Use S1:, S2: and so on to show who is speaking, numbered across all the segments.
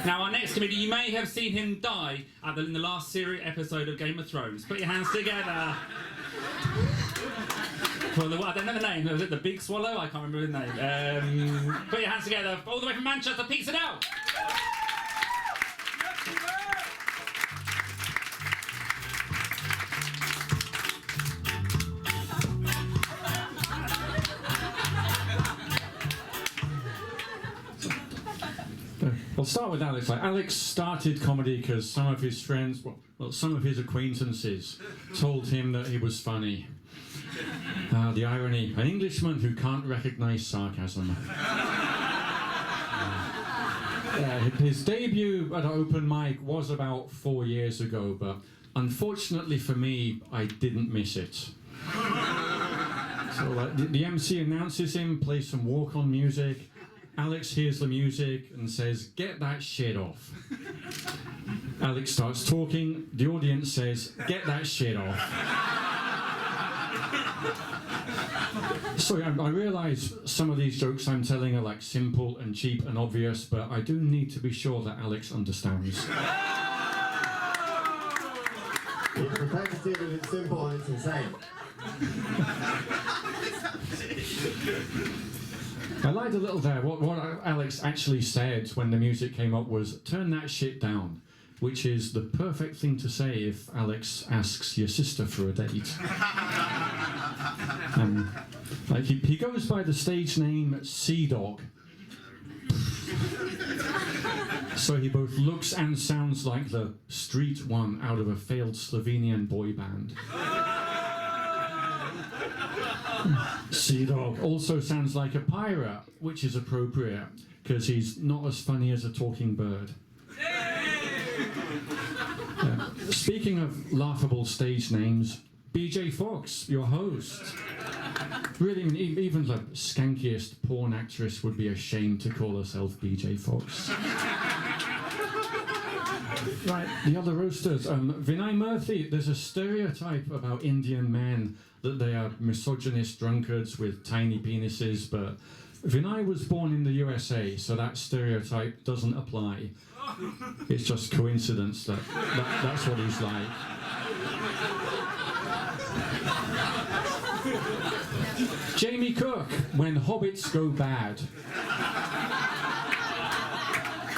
S1: Now, our next comedian, you may have seen him die in the last series episode of Game of Thrones. Put your hands together. I don't know the name. Was it the Big Swallow? I can't remember his name. Put your hands together. All the way from Manchester, Pete Sidell.
S2: I'll start with Alex. Alex started comedy because some of his friends, some of his acquaintances told him that he was funny. The irony, an Englishman who can't recognise sarcasm. His debut at an open mic was about 4 years ago, but unfortunately for me, I didn't miss it. So the MC announces him, plays some walk-on music. Alex hears the music and says, "Get that shit off." Alex starts talking, the audience says, "Get that shit off." Sorry, I realise some of these jokes I'm telling are like simple and cheap and obvious, but I do need to be sure that Alex understands.
S3: It's prepared to see that it's simple and it's insane.
S2: I lied a little there. What Alex actually said when the music came up was, "Turn that shit down," which is the perfect thing to say if Alex asks your sister for a date. He goes by the stage name Sidell. So he both looks and sounds like the street one out of a failed Slovenian boy band. Sidell also sounds like a pirate, which is appropriate, because he's not as funny as a talking bird. Speaking of laughable stage names, BJ Fox, your host. Really, even the skankiest porn actress would be ashamed to call herself BJ Fox. Right, the other roasters. Vinay Murthy, there's a stereotype about Indian men that they are misogynist drunkards with tiny penises, but Vinay was born in the USA, so that stereotype doesn't apply. It's just coincidence that's what he's like. Jamie Cook, when hobbits go bad.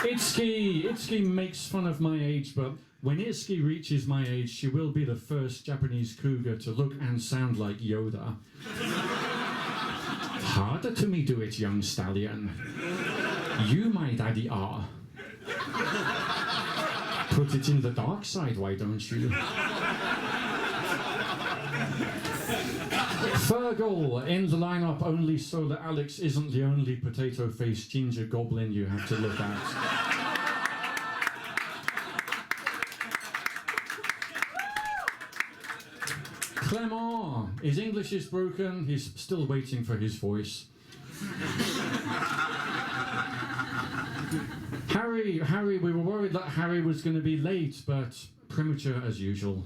S2: Itsuki makes fun of my age, but when Itsuki reaches my age, she will be the first Japanese cougar to look and sound like Yoda. Harder to me do it, young stallion. You, my daddy, are. Put it in the dark side, why don't you? Fergal in the lineup only so that Alex isn't the only potato-faced ginger goblin you have to look at. Clement, his English is broken, he's still waiting for his voice. Harry, we were worried that Harry was going to be late, but premature as usual.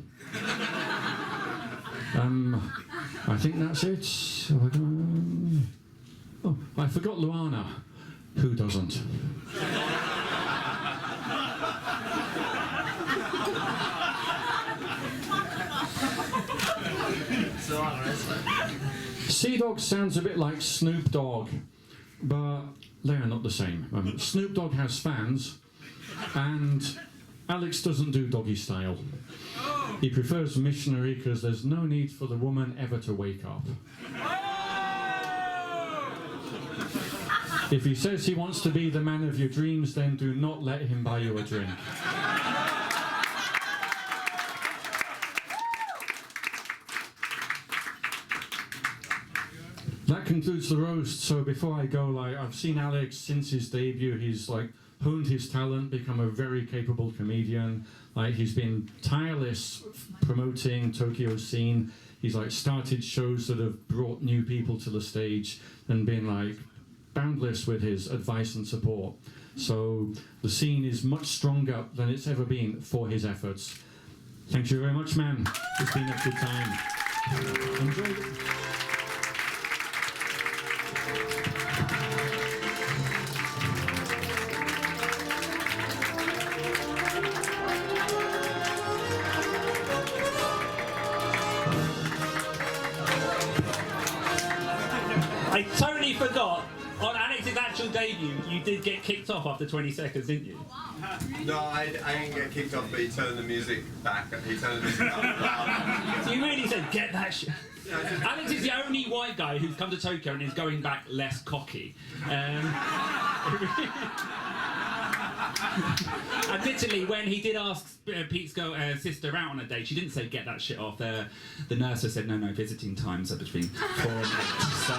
S2: I think that's it. Oh, I forgot Luana. Who doesn't? Sea Dog sounds a bit like Snoop Dogg, but they are not the same. Snoop Dogg has fans, and Alex doesn't do doggy style. He prefers missionary because there's no need for the woman ever to wake up. If he says he wants to be the man of your dreams, then do not let him buy you a drink. That concludes the roast. So before I go, I've seen Alex since his debut. He's honed his talent, become a very capable comedian. He's been tireless promoting Tokyo scene. He's started shows that have brought new people to the stage and been boundless with his advice and support. So the scene is much stronger than it's ever been for his efforts. Thank you very much, man. It's been a good time. Enjoy it.
S1: I totally forgot. On Alex's actual debut, you did get kicked off after 20 seconds, didn't you?
S4: No, I didn't get kicked off, but he turned the music back. He turned the music up loud.
S1: So you really said, get that shit. Alex is the only white guy who's come to Tokyo and is going back less cocky. Admittedly, when he did ask Pete's sister out on a date, she didn't say get that shit off. The nurse said no, visiting times are between 4 and 8. So